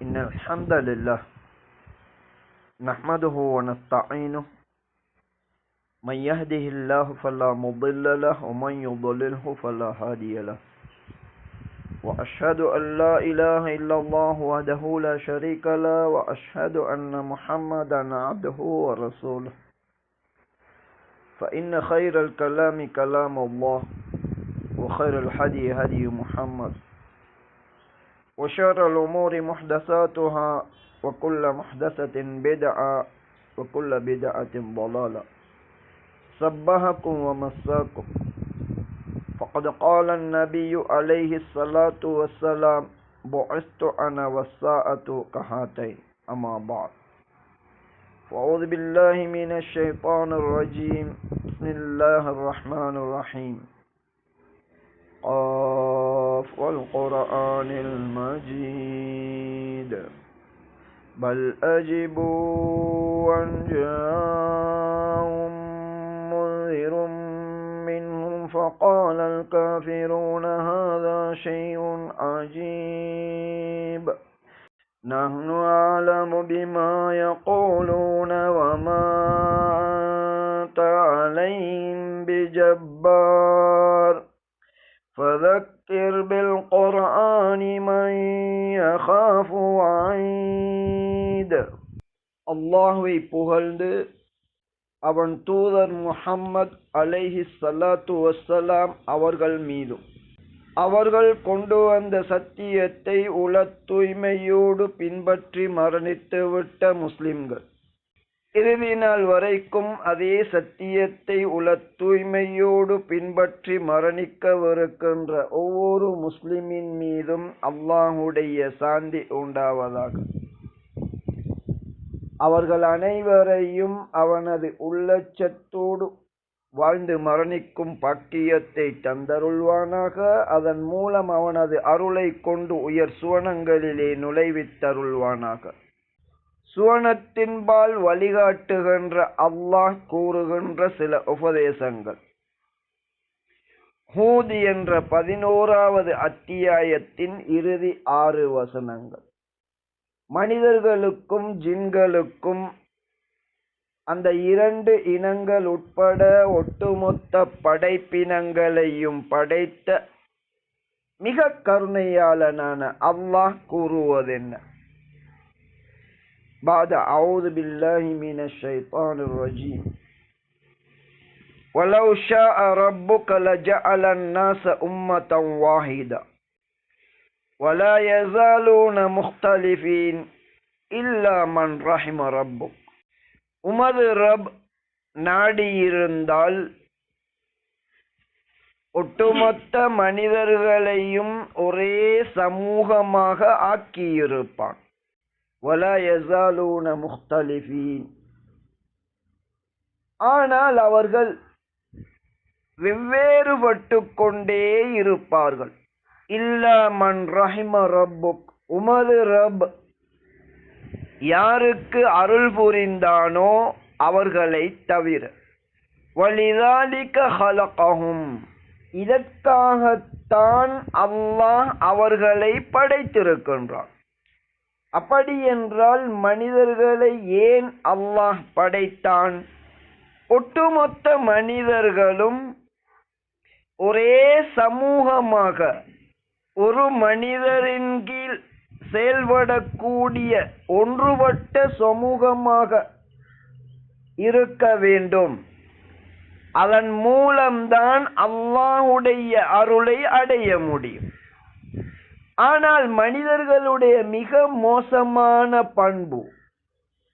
إن الحمد لله نحمده ونستعينه من يهده الله فلا مضل له ومن يضلله فلا هادي له وأشهد أن لا إله إلا الله وحده لا شريك له وأشهد أن محمدا عبده ورسوله فإن خير الكلام كلام الله وخير الهدي هدي محمد وشر الأمور محدثاتها وكل محدثة بدعة وكل بدعة ضلالة صبحكم ومساكم فقد قال النبي عليه الصلاة والسلام بعثت أنا والساعة كهاتين أما بعد فأعوذ بالله من الشيطان الرجيم بسم الله الرحمن الرحيم قاف والقرآن المجيد بل أجبوا أن جاءهم منذر منهم فقال الكافرون هذا شيء عجيب نحن أعلم بما يقولون وما أنت عليهم بجبار فذكر بالقرآن من يخاف وعيد. அல்லாஹ்வை புகழ்ந்து அவன் தூதர் முஹம்மது அலைஹி ஸலாத்து வஸ்ஸலாம் அவர்கள் மீதும் அவர்கள் கொண்டு வந்த சத்தியத்தை உள தூய்மையோடு பின்பற்றி மரணித்துவிட்ட முஸ்லிம்கள் இறுதி நாள் வரைக்கும் அதே சத்தியத்தை உள தூய்மையோடு பின்பற்றி மரணிக்கவிருக்கின்ற ஒவ்வொரு முஸ்லிமின் மீதும் அல்லாஹுடைய சாந்தி உண்டாவதாக. அவர்கள் அனைவரையும் அவனது உள்ளச்சத்தோடு வாழ்ந்து மரணிக்கும் பாக்கியத்தை தந்தருள்வானாக. அதன் மூலம் அவனது அருளை கொண்டு உயர் சுவனங்களிலே நுழைவித்தருள்வானாக. சுவனத்தின்பால் வழிகாட்டுகின்ற அல்லாஹ் கூறுகின்ற சில உபதேசங்கள். ஹூத் என்ற 11வது அத்தியாயத்தின் இறுதி 6 வசனங்கள். மனிதர்களுக்கும் ஜின்களுக்கும் அந்த 2 இனங்கள் உட்பட ஒட்டுமொத்த படைப்பினங்களையும் படைத்த மிக கருணையாளனான அல்லாஹ் கூறுவதென்ன? بعد أعوذ بالله من الشيطان الرجيم ولو شاء ربك لجعل الناس أمة واحدة ولا يزالون مختلفين إلا من رحم ربك. உமது ரப் நாடியிருந்தால் ஒட்டுமொத்த மனிதர்களையும் ஒரே சமூகமாக ஆக்கியிருப்பான். وَلَا يَزَالُونَ مُخْتَلِفِينَ. ஆனால் அவர்கள் வெவ்வேறுபட்டு கொண்டே இருப்பார்கள். இல்லா மன் ரஹிம ரப்புக். உமது ரப் யாருக்கு அருள் புரிந்தானோ அவர்களை தவிர. வலிதாலிக ஹலகஹும். இதற்காகத்தான் அல்லாஹ் அவர்களை படைத்திருக்கின்றான். அப்படி என்றால் மனிதர்களை ஏன் அல்லாஹ் படைத்தான்? ஒட்டுமொத்த மனிதர்களும் ஒரே சமூகமாக ஒரு மனிதரின் கீழ் செயல்படக்கூடிய ஒன்றுபட்ட சமூகமாக இருக்க வேண்டும். அதன் மூலம்தான் அல்லாஹ்வுடைய அருளை அடைய முடியும். ஆனால் மனிதர்களுடைய மிக மோசமான பண்பு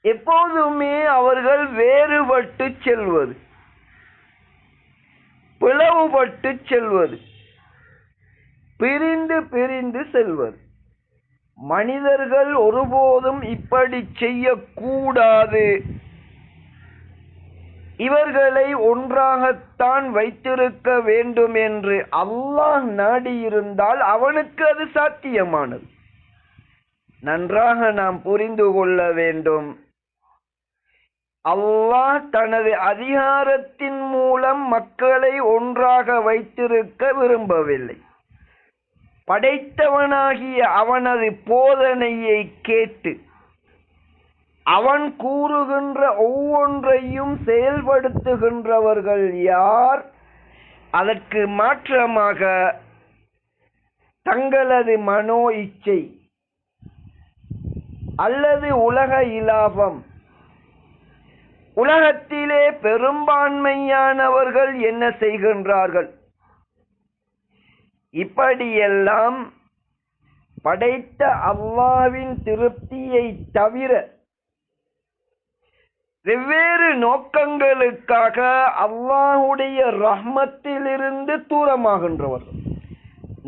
எப்போதுமே அவர்கள் வேறுபட்டு செல்வது, பிளவுபட்டு செல்வது, பிரிந்து பிரிந்து செல்வது. மனிதர்கள் ஒருபோதும் இப்படி செய்யக்கூடாது. இவர்களை ஒன்றாகத்தான் வைத்திருக்க வேண்டும் என்று அல்லாஹ் நாடியிருந்தால் அவனுக்கு அது சாத்தியமானது. நன்றாக நாம் புரிந்து கொள்ள வேண்டும். அல்லாஹ் தனது அதிகாரத்தின் மூலம் மக்களை ஒன்றாக வைத்திருக்க விரும்பவில்லை. படைத்தவனாகிய அவனது போதனையை கேட்டு அவன் கூறுகின்ற ஒவ்வொன்றையும் செயல்படுத்துகின்றவர்கள் யார்? அதற்கு மாற்றமாக தங்களது மனோ இச்சை அல்லது உலக இலாபம், உலகத்திலே பெரும்பான்மையானவர்கள் என்ன செய்கின்றார்கள்? இப்படியெல்லாம் படைத்த அல்லாஹ்வின் திருப்தியை தவிர வெவ்வேறு நோக்கங்களுக்காக அல்லாஹ்வுடைய ரஹ்மத்திலிருந்து தூரமாகின்றவர்கள்.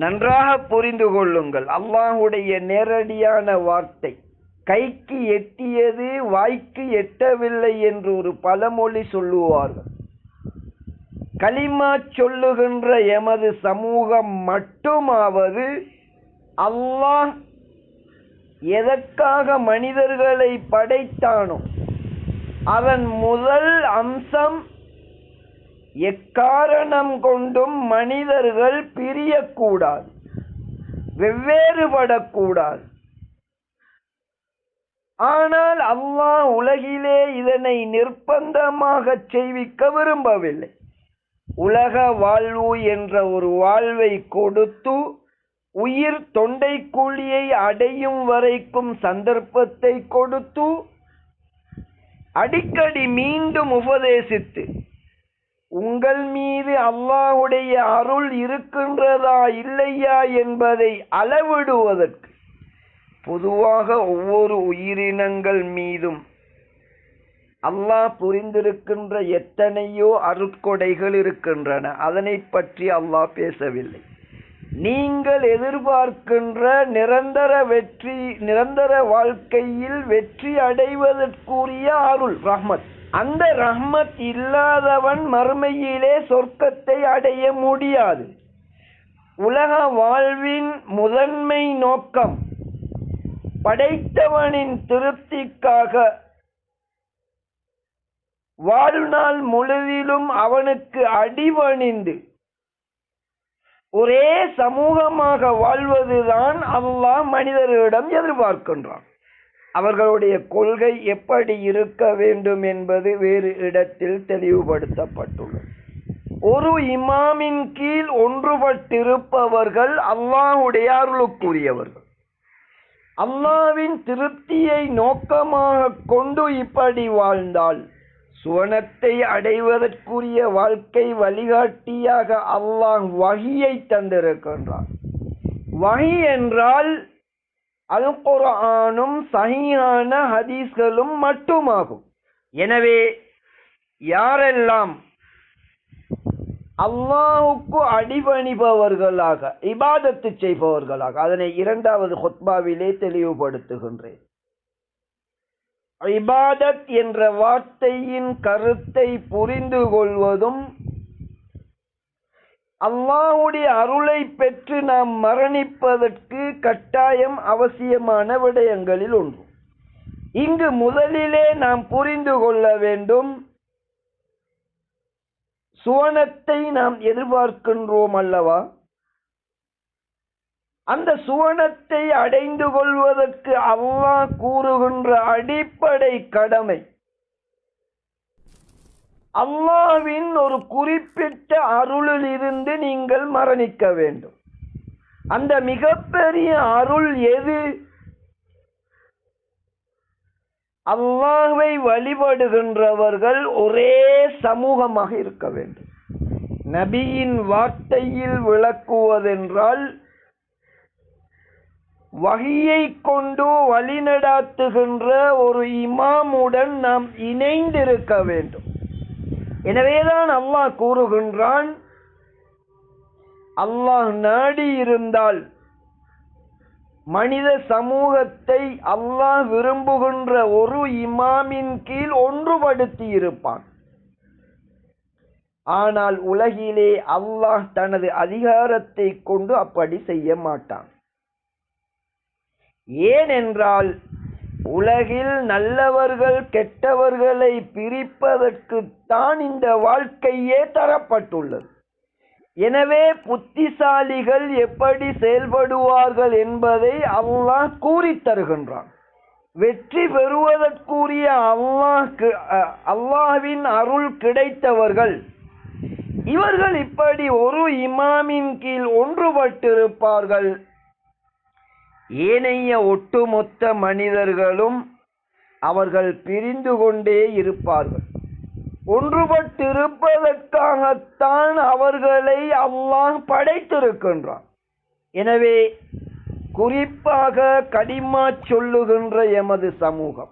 நன்றாக புரிந்து கொள்ளுங்கள். அல்லாஹ்வுடைய நேரடியான வார்த்தை கைக்கு எட்டியது வாய்க்கு எட்டவில்லை என்று ஒரு பழமொழி சொல்லுவார்கள். கலிமா சொல்லுகின்ற எமது சமூகம் மட்டுமாவது அல்லாஹ் எதற்காக மனிதர்களை படைத்தானோ அதன் முதல் அம்சம் எக்காரணம் கொண்டும் மனிதர்கள் பிரியக்கூடாது, வெவ்வேறுபடக்கூடாது. ஆனால் அல்லாஹ் உலகிலே இதனை நிர்பந்தமாக செய்விக்க விரும்பவில்லை. உலக வாழ்வு என்ற ஒரு வாழ்வை கொடுத்து உயிர் தொண்டைக்குழியை அடையும் வரைக்கும் சந்தர்ப்பத்தை கொடுத்து அடிக்கடி மீண்டும் உபதேசித்து உங்கள் மீது அல்லாஹ்வுடைய அருள் இருக்கின்றதா இல்லையா என்பதை அளவிடுவதற்கு பொதுவாக ஒவ்வொரு உயிரினங்கள் மீதும் அல்லாஹ் புரிந்திருக்கின்ற எத்தனையோ அருட்கொடைகள் இருக்கின்றன. அதனை பற்றி அல்லாஹ் பேசவில்லை. நீங்கள் எதிர்பார்க்கின்ற நிரந்தர வாழ்க்கையில் வெற்றி அடைவதற்குரிய அருள் ரஹ்மத், அந்த ரஹ்மத் இல்லாதவன் மறுமையிலே சொர்க்கத்தை அடைய முடியாது. உலக வாழ்வின் முதன்மை நோக்கம் படைத்தவனின் திருப்திக்காக வாழ்நாள் முழுவதிலும் அவனுக்கு அடிபணிந்து ஒரே சமூகமாக வாழ்வதுதான் அல்லாஹ் மனிதர்களிடம் எதிர்பார்க்கின்றான். அவர்களுடைய கொள்கை எப்படி இருக்க வேண்டும் என்பது வேறு இடத்தில் தெளிவுபடுத்தப்பட்டுள்ளது. ஒரு இமாமின் கீழ் ஒன்றுபட்டிருப்பவர்கள் அல்லாஹ்வுடைய அருளுக்குரியவர்கள். அல்லாஹ்வின் திருப்தியை நோக்கமாக கொண்டு இப்படி வாழ்ந்தால் சுவனத்தை அடைவதற்குரிய வாழ்க்கை வழிகாட்டியாக அல்லாஹ் வஹியை தந்திருக்கின்றான். வஹி என்றால் அல் குர்ஆனும் சஹீஹான ஹதீஸ்களும் மட்டுமாகும். எனவே யாரெல்லாம் அல்லாஹ்வுக்கு அடிபணிபவர்களாக இபாதத்து செய்பவர்களாக, அதனை இரண்டாவது ஹுத்பாவிலே தெளிவுபடுத்துகின்றேன். இபாதத் என்ற வார்த்தையின் கருத்தை புரிந்து கொள்வதும் அல்லாஹ்வுடைய அருளை பெற்று நாம் மரணிப்பதற்கு கட்டாயம் அவசியமான விடயங்களில் ஒன்று. இங்கு முதலிலே நாம் புரிந்து கொள்ள வேண்டும், சுவனத்தை நாம் எதிர்பார்க்கின்றோம் அல்லவா? அந்த சுவனத்தை அடைந்து கொள்வதற்கு அல்லாஹ் கூறுகின்ற அடிப்படை கடமை அல்லாஹ்வின் ஒரு குறிப்பிட்ட அருளில் இருந்து நீங்கள் மரணிக்க வேண்டும். அந்த மிகப்பெரிய அருள் எது? அல்லாஹ்வை வழிபடுகின்றவர்கள் ஒரே சமூகமாக இருக்க வேண்டும். நபியின் வார்த்தையில் விளக்குவதென்றால் வஹியை கொண்டு வழிநடாத்துகின்ற ஒரு இமாமுடன் நாம் இணைந்திருக்க வேண்டும். எனவேதான் அல்லாஹ் கூறுகின்றான், அல்லாஹ் நாடி இருந்தால் மனித சமூகத்தை அல்லாஹ் விரும்புகின்ற ஒரு இமாமின் கீழ் ஒன்றுபடுத்தி இருப்பான். ஆனால் உலகிலே அல்லாஹ் தனது அதிகாரத்தை கொண்டு அப்படி செய்ய மாட்டான். ஏனென்றால் உலகில் நல்லவர்கள் கெட்டவர்களை பிரிப்பதற்கு தான் இந்த வாழ்க்கையே தரப்பட்டுள்ளது. எனவே புத்திசாலிகள் எப்படி செயல்படுவார்கள் என்பதை அல்லாஹ் கூறித் தருகின்றான். வெற்றி பெறுவதற்குரிய அல்லாஹ்வின் அருள் கிடைத்தவர்கள் இவர்கள் இப்படி ஒரு இமாமின் கீழ் ஒன்றுபட்டிருப்பார்கள். ஏனைய ஒட்டுமொத்த மனிதர்களும் அவர்கள் பிரிந்து கொண்டே இருப்பார்கள். ஒன்றுபட்டிருப்பதற்காகத்தான் அவர்களை அல்லாஹ் படைத்திருக்கின்றான். எனவே குறிப்பாக கலிமா சொல்லுகின்ற எமது சமூகம்,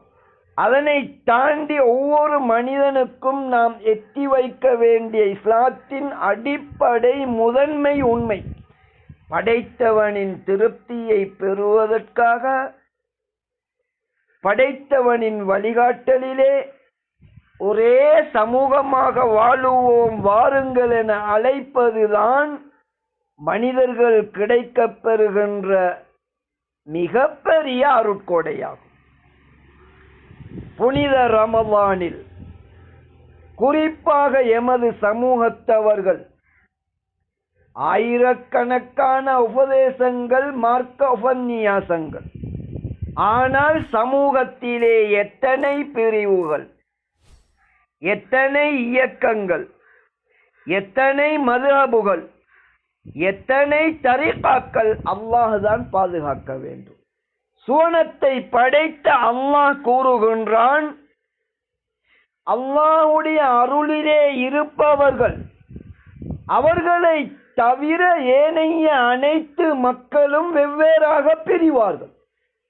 அதனை தாண்டி ஒவ்வொரு மனிதனுக்கும் நாம் எட்டி வைக்க வேண்டிய இஸ்லாத்தின் அடிப்படை முதன்மை உண்மை, படைத்தவனின் திருப்தியை பெறுவதற்காக படைத்தவனின் வழிகாட்டலிலே ஒரே சமூகமாக வாழுவோம் வாருங்கள் என அழைப்பதுதான் மனிதர்கள் கிடைக்கப் பெறுகின்ற மிகப்பெரிய அருட்கொடையாகும். புனித ரமலானில் குறிப்பாக எமது சமூகத்தவர்கள் ஆயிரக்கணக்கான உபதேசங்கள், மார்க்க உபன்யாசங்கள், ஆனால் சமூகத்திலே எத்தனை பிரிவுகள், எத்தனை இயக்கங்கள், எத்தனை மதுஹபுகள், எத்தனை தரீகாக்கள். அல்லாஹ் தான் பாதுகாக்க வேண்டும். சுவனத்தை படைத்த அல்லாஹ் கூறுகின்றான், அல்லாஹ்வுடைய அருளிலே இருப்பவர்கள் அவர்களை தவிர ஏனைய அனைத்து மக்களும் வெவ்வேறாக பிரிவார்கள்.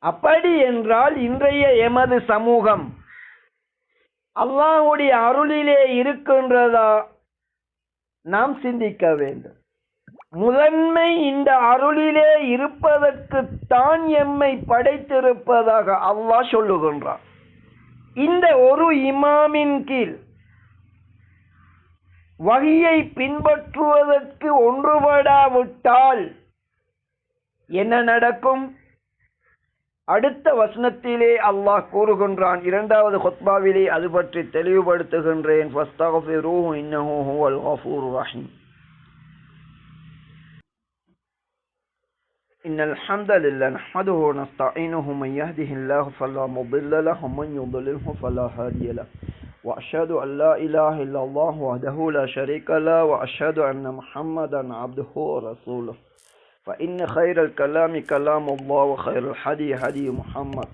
அப்படி என்றால் இன்றைய எமது சமூகம் அல்லாஹ்வுடைய அருளிலே இருக்கின்றதா? நாம் சிந்திக்க வேண்டும். முதன்மை இந்த அருளிலே இருப்பதற்கு தான் எம்மை படைத்திருப்பதாக அல்லாஹ் சொல்லுகின்றான். இந்த ஒரு இமாமின் கீழ் வஹியை பின்பற்றுவதற்கு ஒன்றுபடாவிட்டால் என்ன நடக்கும்? அடுத்த வசனத்திலே அல்லாஹ் கூறுகின்றான். இரண்டாவது குத்பாவிலே அது பற்றி தெளிவுபடுத்துகின்றேன். ஃபஸ்தக்ஃபிரூஹு இன்னஹு ஹுவல் கஃபூருர் ரஹீம். இன்னல் ஹம்தலில்லாஹி நஹ்மதுஹு வ நஸ்தஈனுஹு மன் யஹ்திஹில்லாஹு ஃபலா முضل லஹு வ மன் யுضللஹு ஃபலா ஹாதிய லஹு வ அஷ்ஹது அன் லா இலாஹா இல்லல்லாஹு வஹ்தஹு லா ஷரீக லஹு வ அஷ்ஹது அன்ன முஹம்மதன் அப்துஹு வ ரசூலுஹு. فإن خير الكلام كلام الله وخير الهدي هدي محمد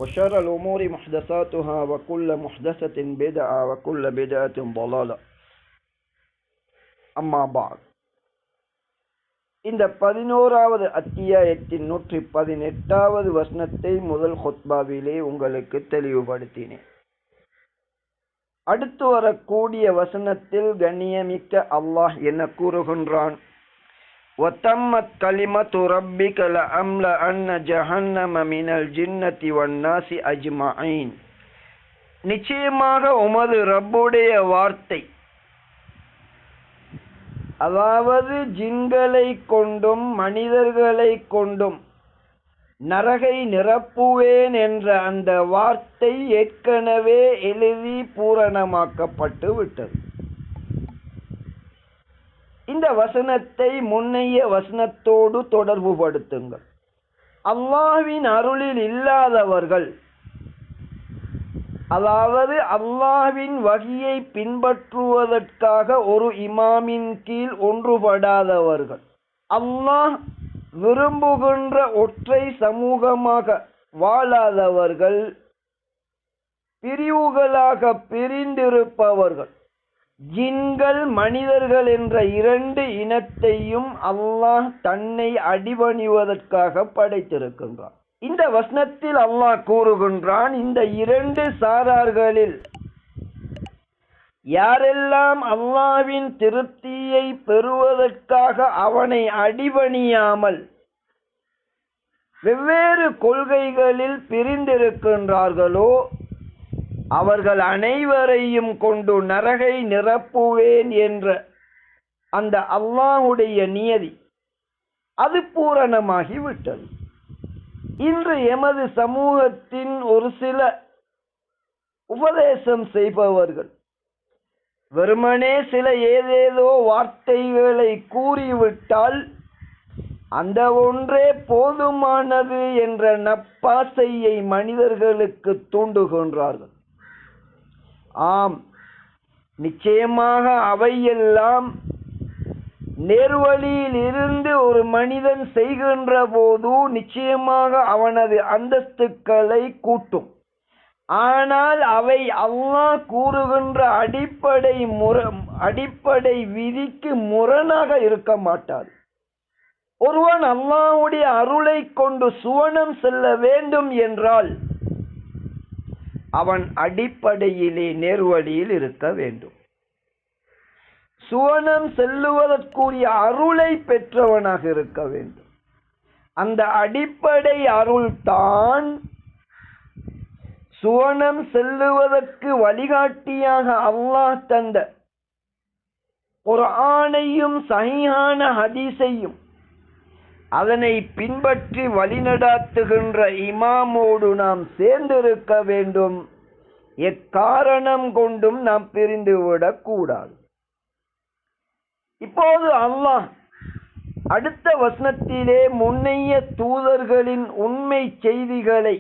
وشر الأمور محدثاتها وكل محدثة بدعة وكل بدعة ضلالة. أما بعد. இந்த 11வது அத்தியாயத்தின் 118வது வசனத்தை முதல் ஹுத்பாவிலே உங்களுக்கு தெளிவுபடுத்தினேன். அடுத்து வரக்கூடிய வசனத்தில் கண்ணியமிக்க அல்லாஹ் என்ன கூறுகின்றான்? وَتَمَّتْ كَلِمَةُ رَبِّكَ لَأَمْلَأَنَّ جَهَنَّمَ مِنَ الْجِنَّةِ وَالنَّاسِ أَجْمَعِينَ. நிச்சயமாக உமது ரப்புடைய வார்த்தை, அதாவது ஜின்களை கொண்டும் மனிதர்களை கொண்டும் நரகை நிரப்புவேன் என்ற அந்த வார்த்தை ஏற்கனவே எழுதி பூரணமாக்கப்பட்டு விட்டது. இந்த வசனத்தை முன்னைய வசனத்தோடு தொடர்பு படுத்துங்கள். அல்லாஹ்வின் அருளில் இல்லாதவர்கள், அதாவது அல்லாஹ்வின் வஹியை பின்பற்றுவதற்காக ஒரு இமாமின் கீழ் ஒன்றுபடாதவர்கள், அல்லாஹ் விரும்புகின்ற ஒற்றை சமூகமாக வாழாதவர்கள், பிரிவுகளாக பிரிந்திருப்பவர்கள், ஜின்கள் மனிதர்கள் என்ற இரண்டு இனத்தையும் அல்லாஹ் தன்னை அடிபணிவதற்காக படைத்திருக்கின்றான். இந்த வசனத்தில் அல்லாஹ் கூறுகின்றான், இந்த இரண்டு சாரார்களில் யாரெல்லாம் அல்லாஹ்வின் திருப்தியை பெறுவதற்காக அவனை அடிபணியாமல் வெவ்வேறு கொள்கைகளில் பிரிந்திருக்கின்றார்களோ அவர்கள் அனைவரையும் கொண்டு நரகை நிரப்புவேன் என்ற அந்த அல்லாஹ்வுடைய நியதி அது பூரணமாகிவிட்டது. இன்று எமது சமூகத்தின் ஒரு சில உபதேசம் செய்பவர்கள் வெறுமனே சில ஏதேதோ வார்த்தைகளை கூறிவிட்டால் அந்த ஒன்றே போதுமானது என்ற நப்பாசையை மனிதர்களுக்கு தூண்டுகின்றார்கள். ஆம், நிச்சயமாக அவையெல்லாம் நேர்வழியில் இருந்து ஒரு மனிதன் செய்கின்ற போது நிச்சயமாக அவனது அந்தஸ்துக்களை கூட்டும். ஆனால் அவை அல்லாஹ் கூறுகின்ற அடிப்படை விதிக்கு முரணாக இருக்க மாட்டாது. ஒருவன் அல்லாஹ்வுடைய அருளை கொண்டு சுவனம் செல்ல வேண்டும் என்றால் அவன் அடிப்படையிலே நேர்வழியில் இருக்க வேண்டும். சுவனம் செல்லுவதற்குரிய அருளை பெற்றவனாக இருக்க வேண்டும். அந்த அடிப்படை அருள்தான் சுவனம் செல்லுவதற்கு வழிகாட்டியாக அல்லாஹ் தந்த குர்ஆனையும் சஹீஹான ஹதீஸையும் அதனை பின்பற்றி வழிநடாத்துகின்ற இமாமோடு நாம் சேர்ந்திருக்க வேண்டும். எக்காரணம் கொண்டும் நாம் பிரிந்துவிடக் கூடாது. இப்போது அல்லாஹ் அடுத்த வசனத்திலே முன்னைய தூதர்களின் உண்மை செய்திகளை,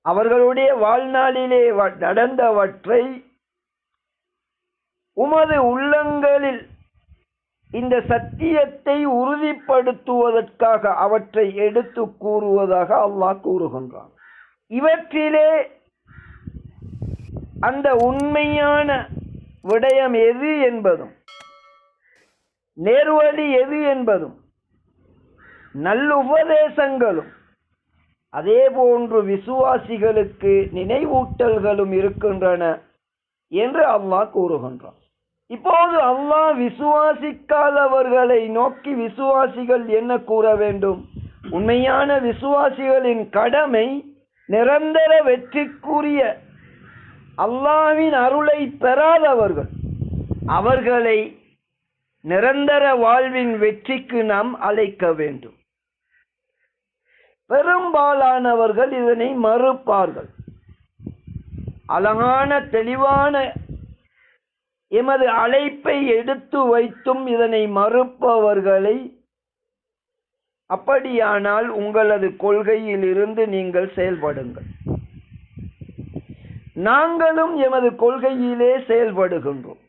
அவர்களுடைய வாழ்நாளிலே நடந்தவற்றை உமது உள்ளங்களில் இந்த சத்தியத்தை உறுதிப்படுத்துவதற்காக அவற்றை எடுத்து கூறுவதாக அல்லாஹ் கூறுகின்றான். இவற்றிலே அந்த உண்மையான விடயம் எது என்பதும், நேர்வழி எது என்பதும், நல்லுபதேசங்களும் அதே போன்று விசுவாசிகளுக்கு நினைவூட்டல்களும் இருக்கின்றன என்று அல்லாஹ் கூறுகின்றான். இப்போது அல்லாஹ் விசுவாசிக்காதவர்களை நோக்கி விசுவாசிகள் என்ன கூற வேண்டும்? உண்மையான விசுவாசிகளின் கடமை நிரந்தர வெற்றிக்குரிய அல்லாஹ்வின் அருளை பெறாதவர்கள், அவர்களை நிரந்தர வாழ்வின் வெற்றிக்கு நாம் அழைக்க வேண்டும். பெரும்பாலானவர்கள் இதனை மறுப்பார்கள். அழகான தெளிவான எமது அழைப்பை எடுத்து வைத்தும் இதனை மறுப்பவர்களை, அப்படியானால் உங்களது கொள்கையில் இருந்து நீங்கள் செயல்படுங்கள், நாங்களும் எமது கொள்கையிலே செயல்படுகின்றோம்,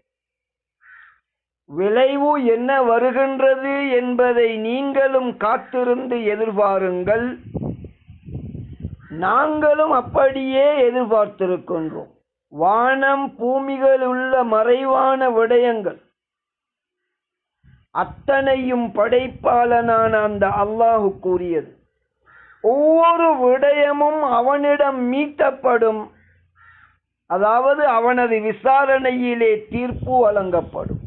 விளைவு என்ன வருகின்றது என்பதை நீங்களும் காத்திருந்து எதிர்பாருங்கள், நாங்களும் அப்படியே எதிர்பார்த்திருக்கின்றோம். வானம் பூமிகள் உள்ள மறைவான விடயங்கள் அத்தனையும் படைப்பாளனான அந்த அல்லாஹ் கூறியது. ஒவ்வொரு விடயமும் அவனிடம் மீட்டப்படும், அதாவது அவனது விசாரணையிலே தீர்ப்பு வழங்கப்படும்.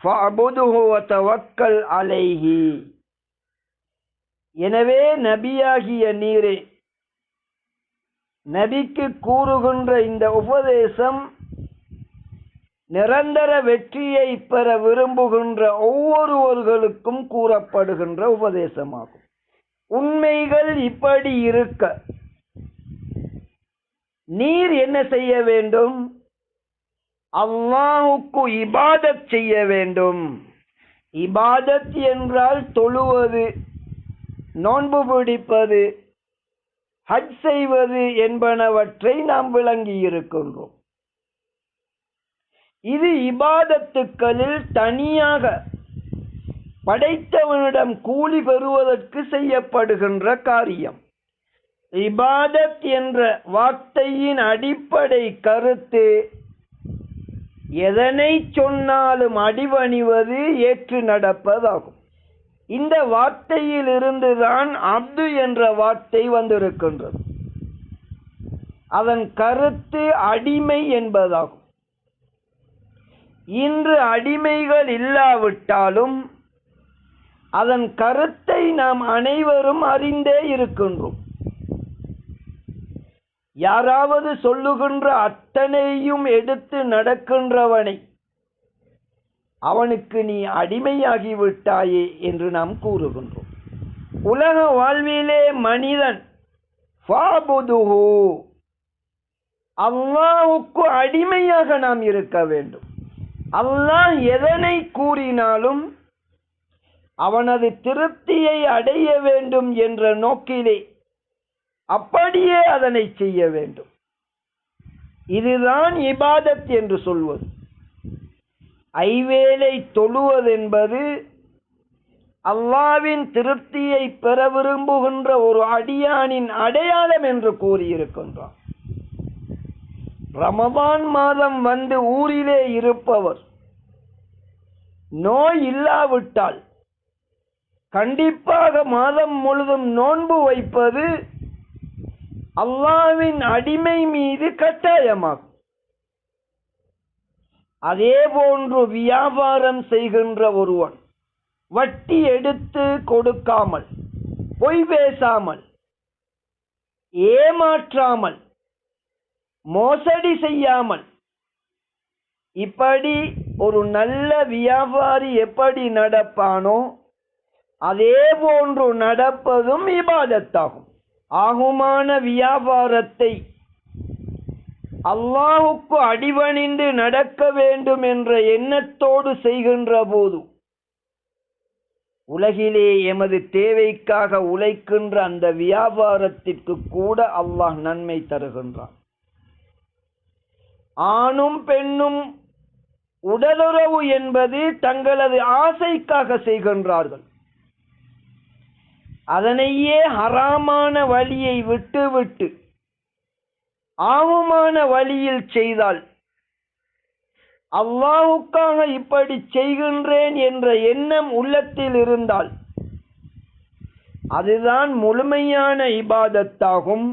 ஃபஅபுதுஹு வதவக்கல் அலைஹி. எனவே நபியாகிய நீரே, நபிக்கு கூறுகின்ற இந்த உபதேசம் நிரந்தர வெற்றியை பெற விரும்புகின்ற ஒவ்வொருவர்களுக்கும் கூறப்படுகின்ற உபதேசமாகும். உண்மைகள் இப்படி இருக்க நீர் என்ன செய்ய வேண்டும்? அல்லாஹுக்கு இபாதத் செய்ய வேண்டும். இபாதத் என்றால் தொழுவது, நோன்பு பிடிப்பது, ஹஜ் செய்வது என்பனவற்றை நாம் விளங்கி இருக்கின்றோம். இது இபாதத்துக்களில் தனியாக படைத்தவனிடம் கூலி பெறுவதற்கு செய்யப்படுகின்ற காரியம். இபாதத் என்ற வார்த்தையின் அடிப்படை கருத்து எதனை சொன்னாலும் அடிபணிவது, ஏற்று நடப்பதாகும். இந்த வார்த்தையில் இருந்துதான் அப்து என்ற வார்த்தை வந்திருக்கின்றது. அதன் கருத்து அடிமை என்பதாகும். இன்று அடிமைகள் இல்லாவிட்டாலும் அதன் கருத்தை நாம் அனைவரும் அறிந்தே இருக்கின்றோம். யாராவது சொல்லுகின்ற அத்தனையும் எடுத்து நடக்கின்றவனை அவனுக்கு நீ அடிமையாகிவிட்டாயே என்று நாம் கூறுகின்றோம். உலக வாழ்விலே மனிதன் ஃபஅபுதுஹு, அல்லாஹ்வுக்கு அடிமையாக நாம் இருக்க வேண்டும். அல்லாஹ் எதனை கூறினாலும் அவனது திருப்தியை அடைய வேண்டும் என்ற நோக்கிலே அப்படியே அதனை செய்ய வேண்டும். இதுதான் இபாதத் என்று சொல்வது. ஐவேளை தொழுவதென்பது அல்லாஹ்வின் திருப்தியை பெற விரும்புகின்ற ஒரு அடியானின் அடையாளம் என்று கூறியிருக்கின்றார். ரமதான் மாதம் வந்து ஊரிலே இருப்பவர் நோய் இல்லாவிட்டால் கண்டிப்பாக மாதம் முழுதும் நோன்பு வைப்பது அல்லாஹ்வின் அடிமை மீது கட்டாயமாகும். அதே போன்று வியாபாரம் செய்கின்ற ஒருவன் வட்டி எடுத்து கொடுக்காமல், பொய் பேசாமல், ஏமாற்றாமல், மோசடி செய்யாமல், இப்படி ஒரு நல்ல வியாபாரி எப்படி நடப்பானோ அதே போன்று நடப்பதும் இபாதத்தாகும். ஆகுமான வியாபாரத்தை அல்லாஹ்வுக்கு அடிபணிந்து நடக்க வேண்டும் என்ற எண்ணத்தோடு செய்கின்ற போது உலகிலே எமது தேவைக்காக உழைக்கின்ற அந்த வியாபாரத்திற்கு கூட அல்லாஹ் நன்மை தருகின்றான். ஆணும் பெண்ணும் உடலுறவு என்பது தங்களது ஆசைக்காக செய்கின்றார்கள். அதனையே ஹராமான வழியை விட்டுவிட்டு ஆவுமான வழியில் செய்தால், அல்லாஹ்வுக்காக இப்படி செய்கின்றேன் என்ற எண்ணம் உள்ளத்தில் இருந்தால் அதுதான் முழுமையான இபாதத்தாகும்.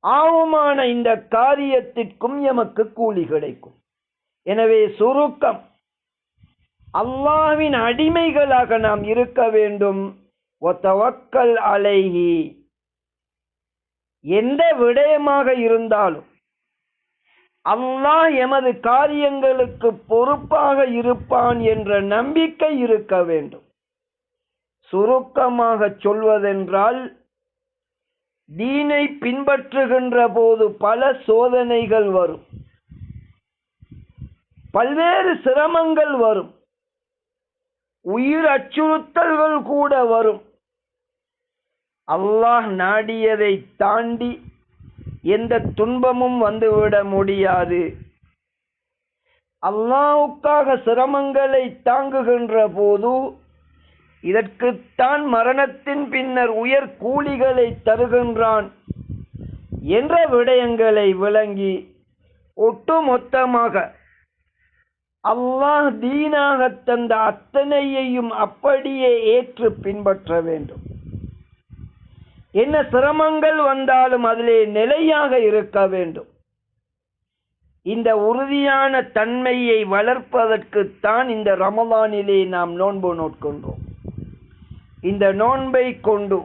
ஆவுமான இந்த காரியத்திற்கும் எமக்கு கூலி கிடைக்கும். எனவே சுருக்கம், அல்லாஹ்வின் அடிமைகளாக நாம் இருக்க வேண்டும். வதவக்கல் அலைஹி, எந்த விடயமாக இருந்தாலும் அல்லாஹ் எமது காரியங்களுக்கு பொறுப்பாக இருப்பான் என்ற நம்பிக்கை இருக்க வேண்டும். சுருக்கமாக சொல்வதென்றால், தீனை பின்பற்றுகின்ற போது பல சோதனைகள் வரும், பல்வேறு சிரமங்கள் வரும், உயிர் அச்சுறுத்தல்கள் கூட வரும். அல்லாஹ் நாடியதை தாண்டி எந்த துன்பமும் வந்துவிட முடியாது. அல்லாஹ்வுக்காக சிரமங்களை தாங்குகின்ற போது இதற்குத்தான் மரணத்தின் பின்னர் உயர் கூலிகளை தருகின்றான் என்ற விடயங்களை விளங்கி ஒட்டுமொத்தமாக அல்லாஹ் தீனாக தந்த அத்தனையையும் அப்படியே ஏற்று பின்பற்ற வேண்டும். என்ன சிரமங்கள் வந்தாலும் அதிலே நிலையாக இருக்க வேண்டும். இந்த உறுதியான தன்மையை வளர்ப்பதற்குத்தான் இந்த ரமலானிலே நாம் நோன்பு நோட்கின்றோம். இந்த நோன்பை கொண்டு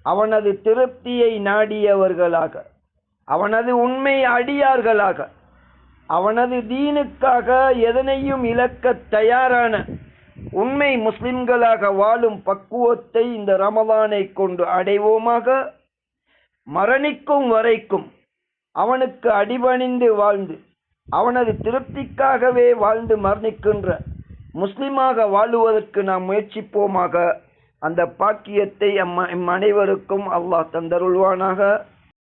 அவனது திருப்தியை நாடியவர்களாக, அவனது உண்மை அடியார்களாக, அவனது தீனுக்காக எதனையும் இழக்க தயாரான உண்மை முஸ்லிம்களாக வாழும் பக்குவத்தை இந்த ரமலானை கொண்டு அடைவோமாக. மரணிக்கும் வரைக்கும் அவனுக்கு அடிபணிந்து வாழ்ந்து அவனது திருப்திக்காகவே வாழ்ந்து மரணிக்கின்ற முஸ்லிமாக வாழுவதற்கு நாம் முயற்சிப்போமாக. அந்த பாக்கியத்தை அனைவருக்கும் அல்லாஹ் தந்தருள்வானாக.